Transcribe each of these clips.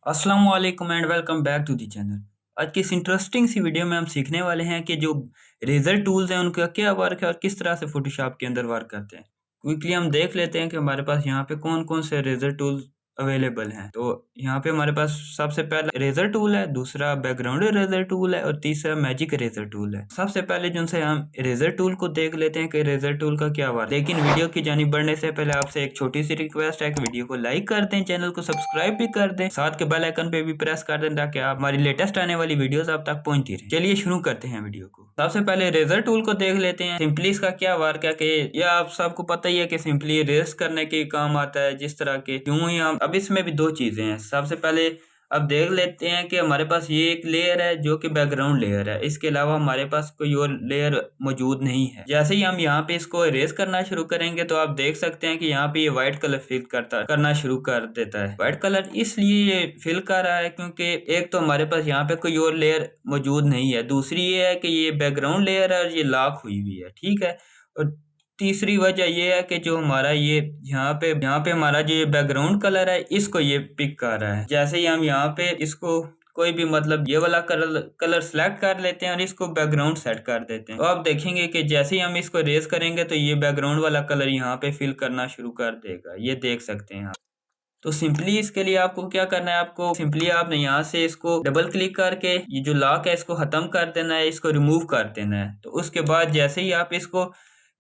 अस्सलाम वालेकुम and welcome back to the channel. आज की इस इंटरेस्टिंग सी वीडियो में हम सीखने वाले हैं कि जो रेजर टूल्स हैं उनका क्या वर्क है और किस तरह से फोटोशॉप के अंदर वर्क करते हैं। क्विकली हम देख लेते हैं कि हमारे पास यहाँ पे कौन कौन से रेजर टूल्स अवेलेबल हैं। तो यहाँ पे हमारे पास सबसे पहला रेजर टूल है, दूसरा बैकग्राउंड रेजर टूल है और तीसरा मैजिक रेजर टूल है। सबसे पहले जो से हम रेजर टूल को देख लेते हैं कि रेजर टूल का क्या वर्क। लेकिन वीडियो की जानिब बढ़ने से पहले आपसे एक छोटी सी रिक्वेस्ट है कि वीडियो को लाइक कर दें, चैनल को सब्सक्राइब भी कर दें, साथ के बेल आइकन पे भी प्रेस कर दें ताकि आप हमारी लेटेस्ट आने वाली वीडियोस आप तक पहुंचती रहे। चलिए शुरू करते हैं वीडियो को। सबसे पहले रेजर टूल को देख लेते हैं। सिंपली इसका क्या वर्क है कि ये आप सबको पता ही है कि सिंपली रेस करने के काम आता है जिस तरह के यूं ही हम अब इसमें भी दो चीजें हैं। सबसे पहले अब देख लेते हैं कि हमारे पास ये एक लेयर है जो कि बैकग्राउंड लेयर है। इसके अलावा हमारे पास कोई और लेयर मौजूद नहीं है। जैसे ही हम यहाँ पे इसको इरेज करना शुरू करेंगे तो आप देख सकते हैं कि यहाँ पे ये व्हाइट कलर फिल करना शुरू कर देता है। व्हाइट कलर इसलिए ये फिल कर रहा है क्योंकि एक तो हमारे पास यहाँ पे कोई और लेयर मौजूद नहीं है, दूसरी ये है कि ये बैकग्राउंड लेयर है और ये लॉक हुई हुई है, ठीक है। और तीसरी वजह ये है कि जो हमारा ये यहाँ पे हमारा जो ये बैकग्राउंड कलर है इसको ये पिक कर रहा है। जैसे ही हम यहाँ पे इसको कोई भी मतलब ये वाला कलर सेलेक्ट कर लेते हैं और इसको बैकग्राउंड सेट कर देते हैं, तो आप देखेंगे कि जैसे ही हम इसको रेस करेंगे तो ये बैकग्राउंड वाला कलर यहाँ पे फिल करना शुरू कर देगा। ये देख सकते हैं आप। तो सिंपली इसके लिए आपको क्या करना है, आपको सिंपली आपने यहाँ से इसको डबल क्लिक करके ये जो लॉक है इसको खत्म कर देना है, इसको रिमूव कर देना है। तो उसके बाद जैसे ही आप इसको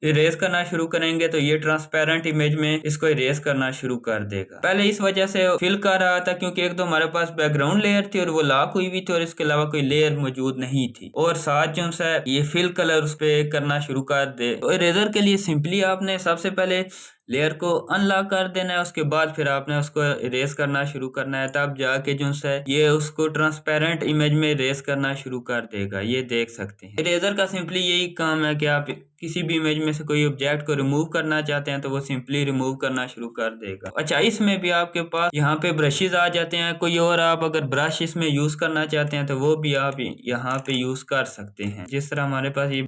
इरेज करना शुरू करेंगे तो ये ट्रांसपेरेंट इमेज में इसको इरेज करना शुरू कर देगा। पहले इस वजह से फिल कर रहा था क्योंकि एक तो हमारे पास बैकग्राउंड लेयर थी और वो लॉक हुई हुई थी और इसके अलावा कोई लेयर मौजूद नहीं थी, और साथ जो सा ये फिल कलर उस पर करना शुरू कर दे। तो इरेजर के लिए सिंपली आपने सबसे पहले लेयर को अनलॉक कर देना है, उसके बाद फिर आपने उसको इरेज करना शुरू करना है, तब जाके जो है ये उसको ट्रांसपेरेंट इमेज में इरेज करना शुरू कर देगा। ये देख सकते हैं इरेजर का सिंपली यही काम है कि आप किसी भी इमेज में से कोई ऑब्जेक्ट को रिमूव करना चाहते हैं तो वो सिंपली रिमूव करना शुरू कर देगा। अच्छा, इसमें भी आपके पास यहाँ पे ब्रशेज आ जाते हैं। कोई और आप अगर ब्रश इसमें यूज करना चाहते हैं तो वो भी आप यहाँ पे यूज कर सकते हैं। जिस तरह हमारे पास ये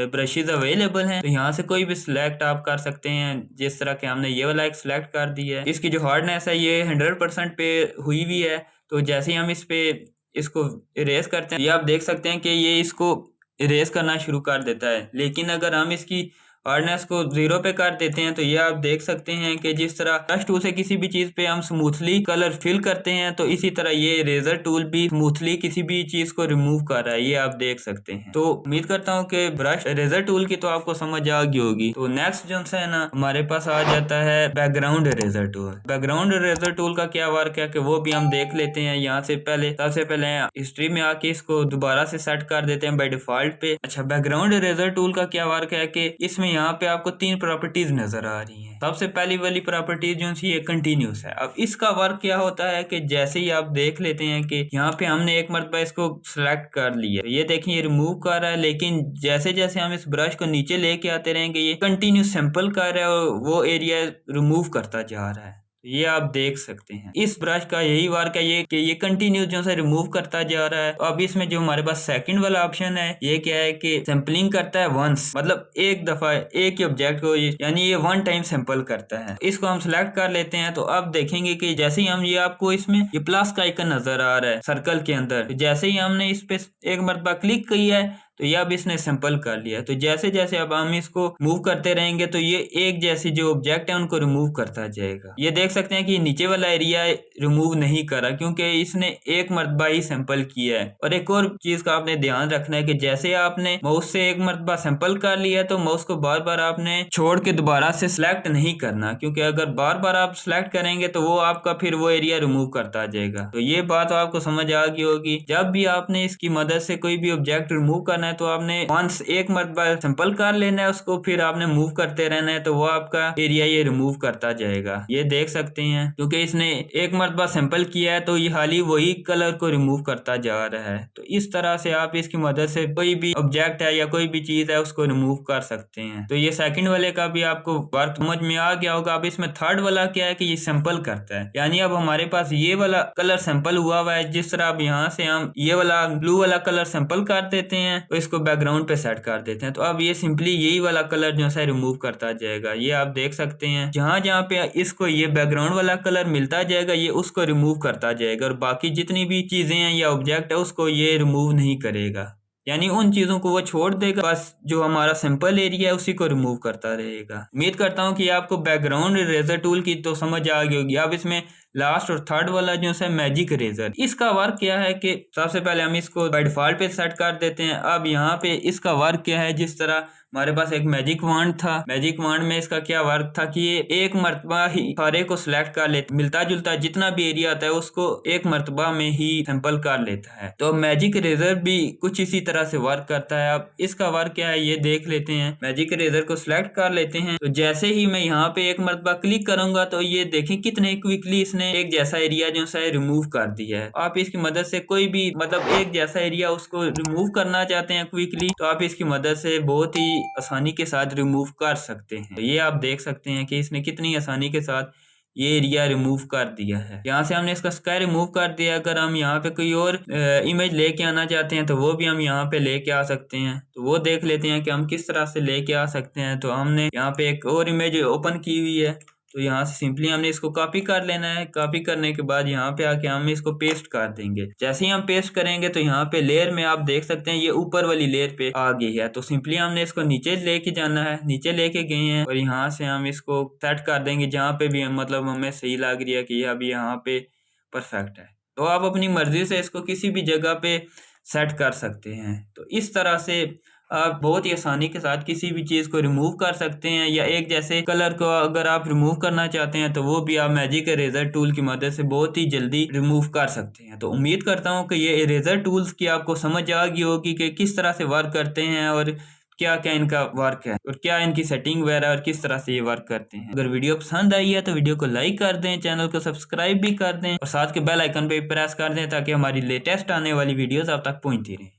ब्रशेज अवेलेबल हैं तो यहाँ से कोई भी सिलेक्ट आप कर सकते हैं। जिस तरह के हमने ये वाला एक सिलेक्ट कर दिया है, इसकी जो हार्डनेस है ये 100% पे हुई हुई है। तो जैसे ही हम इसको इरेज करते हैं, ये आप देख सकते हैं कि ये इसको इरेज करना शुरू कर देता है। लेकिन अगर हम इसकी हार्डनेस को 0 पे कर देते हैं तो ये आप देख सकते हैं कि जिस तरह ब्रश टूल से किसी भी चीज पे हम स्मूथली कलर फिल करते हैं तो इसी तरह ये इरेजर टूल भी स्मूथली किसी भी चीज को रिमूव कर रहा है। ये आप देख सकते हैं। तो उम्मीद करता हूँ कि ब्रश इरेजर टूल की तो आपको समझ आ गई होगी। तो नेक्स्ट जो है ना हमारे पास आ जाता है background eraser tool. Background eraser tool का क्या वर्क है कि वो भी हम देख लेते हैं। यहाँ से सबसे पहले हिस्ट्री में आके इसको दोबारा से सेट कर देते हैं बाय डिफॉल्ट पे। अच्छा, बैकग्राउंड इरेजर टूल का क्या वर्क है कि इसमें यहाँ पे आपको 3 प्रॉपर्टीज नजर आ रही हैं। सबसे पहली वाली प्रॉपर्टीज जो सी ये कंटिन्यूस है। अब इसका वर्क क्या होता है कि जैसे ही आप देख लेते हैं कि यहाँ पे हमने एक मरतबा इसको सिलेक्ट कर लिया, ये देखिए ये रिमूव कर रहा है, लेकिन जैसे जैसे हम इस ब्रश को नीचे लेके आते रहेंगे ये कंटिन्यू सैंपल कर रहा है और वो एरिया रिमूव करता जा रहा है। ये आप देख सकते हैं इस ब्रश का यही वर्क है ये कि ये कंटिन्यू जो है रिमूव करता जा रहा है। अब इसमें जो हमारे पास सेकंड वाला ऑप्शन है ये क्या है कि सैंपलिंग करता है वंस, मतलब एक दफा एक ही ऑब्जेक्ट को, यानी ये वन टाइम सैंपल करता है। इसको हम सिलेक्ट कर लेते हैं तो अब देखेंगे कि जैसे ही हम ये आपको इसमें ये प्लस का आइकन नजर आ रहा है सर्कल के अंदर, तो जैसे ही हमने इस पे एक मरतबा क्लिक किया है तो ये अब इसने सैंपल कर लिया। तो जैसे जैसे अब हम इसको मूव करते रहेंगे तो ये एक जैसी जो ऑब्जेक्ट है उनको रिमूव करता जाएगा। ये देख सकते हैं कि ये नीचे वाला एरिया रिमूव नहीं करा क्योंकि इसने एक मरतबा ही सैंपल किया है। और एक और चीज का आपने ध्यान रखना है कि जैसे आपने माउस से एक मरतबा सैंपल कर लिया तो माउस को बार बार आपने छोड़ के दोबारा से सिलेक्ट नहीं करना, क्योंकि अगर बार बार आप सिलेक्ट करेंगे तो वो आपका फिर वो एरिया रिमूव करता जाएगा। तो ये बात आपको समझ आ गई होगी। जब भी आपने इसकी मदद से कोई भी ऑब्जेक्ट रिमूव करना है तो आपने वंस एक मरतबा सिंपल कर लेना है, उसको फिर आपने मूव करते रहना है तो वो आपका एरिया ये रिमूव करता जाएगा। ये देख सकते हैं क्योंकि इसने एक मरतबा सिंपल किया है तो ये हाली वही कलर को रिमूव करता जा रहा है। तो इस तरह से आप इसकी मदद से कोई भी ऑब्जेक्ट है या कोई भी चीज है उसको रिमूव कर सकते हैं। तो ये सेकंड वाले का भी आपको वर्क समझ में आ गया होगा। अब इसमें थर्ड वाला क्या है कि ये सिंपल करता है, यानी अब हमारे पास ये वाला कलर सिंपल हुआ है। जिस तरह अब यहाँ से हम ये वाला ब्लू वाला कलर सिंपल कर देते हैं तो इसको बैकग्राउंड पे सेट कर देते हैं, तो अब ये सिंपली यही वाला कलर जो है रिमूव करता जाएगा। ये आप देख सकते हैं जहां जहां पे इसको ये बैकग्राउंड वाला कलर मिलता जाएगा ये उसको रिमूव करता जाएगा, और बाकी जितनी भी चीजें हैं या ऑब्जेक्ट है उसको ये रिमूव नहीं करेगा। यानी उन चीजों को वो छोड़ देगा, बस जो हमारा सिंपल एरिया है उसी को रिमूव करता रहेगा। उम्मीद करता हूँ कि आपको बैकग्राउंड इरेजर टूल की तो समझ आ गई होगी। अब इसमें लास्ट और थर्ड वाला जो है मैजिक इरेजर, इसका वर्क क्या है कि सबसे पहले हम इसको बाय डिफॉल्ट पे सेट कर देते हैं। अब यहाँ पे इसका वर्क क्या है, जिस तरह हमारे पास एक मैजिक वांड था, मैजिक वांड में इसका क्या वर्क था कि ये एक मरतबा ही सारे को सिलेक्ट कर लेता, मिलता जुलता जितना भी एरिया आता है उसको एक मरतबा में ही सैंपल कर लेता है। तो मैजिक इरेजर भी कुछ इसी तरह से वर्क करता है। अब इसका वर्क क्या है ये देख लेते हैं। मैजिक इरेजर को सिलेक्ट कर लेते हैं, तो जैसे ही मैं यहाँ पे एक मरतबा क्लिक करूंगा तो ये देखें कितने क्विकली इसने एक जैसा एरिया जो है रिमूव कर दिया है। आप इसकी मदद से कोई भी मतलब एक जैसा एरिया उसको रिमूव करना चाहते हैं क्विकली, तो आप इसकी मदद से बहुत ही आसानी के साथ रिमूव कर सकते हैं। ये आप देख सकते हैं कि इसने कितनी आसानी के साथ ये एरिया रिमूव कर दिया है। यहाँ से हमने इसका स्काई रिमूव कर दिया। अगर हम यहाँ पे कोई और इमेज लेके आना चाहते हैं तो वो भी हम यहाँ पे लेके आ सकते हैं। तो वो देख लेते हैं कि हम किस तरह से लेके आ सकते हैं। तो हमने यहाँ पे एक और इमेज ओपन की हुई है, तो यहाँ से सिंपली हमने इसको कॉपी कर लेना है। कॉपी करने के बाद यहाँ पे आके हम इसको पेस्ट कर देंगे। जैसे ही हम पेस्ट करेंगे तो यहाँ पे लेयर में आप देख सकते हैं ये ऊपर वाली लेयर पे आ गई है। तो सिंपली हमने इसको नीचे लेके जाना है, नीचे लेके गए हैं और यहाँ से हम इसको सेट कर देंगे जहाँ पे भी मतलब हमें सही लग रही है कि अभी यहाँ पे परफेक्ट है। तो आप अपनी मर्जी से इसको किसी भी जगह पे सेट कर सकते हैं। तो इस तरह से आप बहुत ही आसानी के साथ किसी भी चीज़ को रिमूव कर सकते हैं, या एक जैसे कलर को अगर आप रिमूव करना चाहते हैं तो वो भी आप मैजिक इरेजर टूल की मदद से बहुत ही जल्दी रिमूव कर सकते हैं। तो उम्मीद करता हूँ कि ये इरेजर टूल्स की आपको समझ आ गई होगी कि किस तरह से वर्क करते हैं और क्या क्या इनका वर्क है और क्या इनकी सेटिंग वगैरह और किस तरह से ये वर्क करते हैं। अगर वीडियो पसंद आई है तो वीडियो को लाइक कर दें, चैनल को सब्सक्राइब भी कर दें और साथ के बेल आइकन पे प्रेस कर दें ताकि हमारी लेटेस्ट आने वाली वीडियोस आप तक पहुंचती रहें।